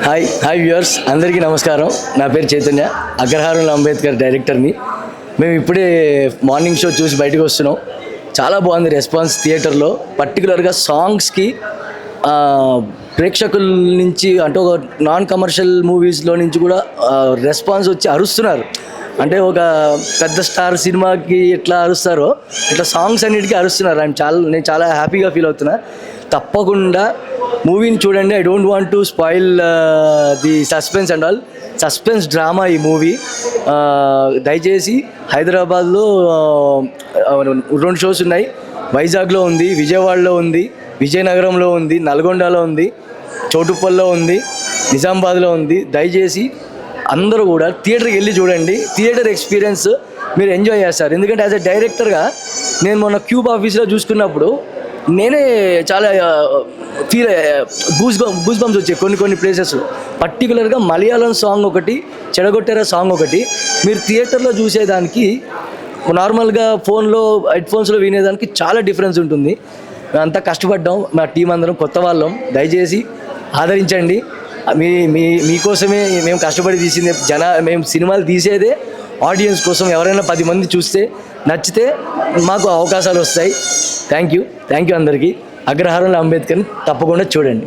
Hi viewers, అందరికీ నమస్కారం. నా పేరు చైతన్య, అగ్రహారంలో అంబేద్కర్ డైరెక్టర్ని. మేము ఇప్పుడే మార్నింగ్ షో చూసి బయటకు వస్తున్నాం. చాలా బాగుంది రెస్పాన్స్ థియేటర్లో. పర్టికులర్గా సాంగ్స్కి ప్రేక్షకుల నుంచి అంటే ఒక నాన్ కమర్షియల్ మూవీస్లో నుంచి కూడా రెస్పాన్స్ వచ్చి అరుస్తున్నారు. అంటే ఒక పెద్ద స్టార్ సినిమాకి ఎట్లా అరుస్తారో ఇట్లా సాంగ్స్ అన్నిటికీ అరుస్తున్నారు. నేను చాలా హ్యాపీగా ఫీల్ అవుతున్నా. తప్పకుండా మూవీని చూడండి. I don't want to spoil the suspense and all. Suspense drama ఈ మూవీ. దయచేసి హైదరాబాద్లో 2 షోస్ ఉన్నాయి. వైజాగ్లో ఉంది, విజయవాడలో ఉంది, విజయనగరంలో ఉంది, నల్గొండలో ఉంది, చౌటుప్పల్లో ఉంది, నిజామాబాద్లో ఉంది. దయచేసి అందరూ కూడా థియేటర్కి వెళ్ళి చూడండి. థియేటర్ ఎక్స్పీరియన్స్ మీరు ఎంజాయ్ చేస్తారు. ఎందుకంటే యాజ్ ఎ డైరెక్టర్గా నేను మొన్న క్యూబ్ ఆఫీస్లో చూసుకున్నప్పుడు నేనే చాలా గూస్ బంప్స్ వచ్చాయి కొన్ని ప్లేసెస్లో. పర్టికులర్గా మలయాళం సాంగ్ ఒకటి, చెడగొట్టేరా సాంగ్ ఒకటి మీరు థియేటర్లో చూసేదానికి నార్మల్గా హెడ్ఫోన్స్లో వినేదానికి చాలా డిఫరెన్స్ ఉంటుంది. మేమంతా కష్టపడ్డాం, మా టీం అందరం కొత్త వాళ్ళం. దయచేసి ఆదరించండి. మీకోసమే మేము కష్టపడి తీసింది. మేము సినిమాలు తీసేదే ఆడియన్స్ కోసం. ఎవరైనా 10 మంది చూస్తే నచ్చితే మాకు అవకాశాలు వస్తాయి. థ్యాంక్ యూ అందరికీ. అగ్రహారంలో అంబేద్కర్ని తప్పకుండా చూడండి.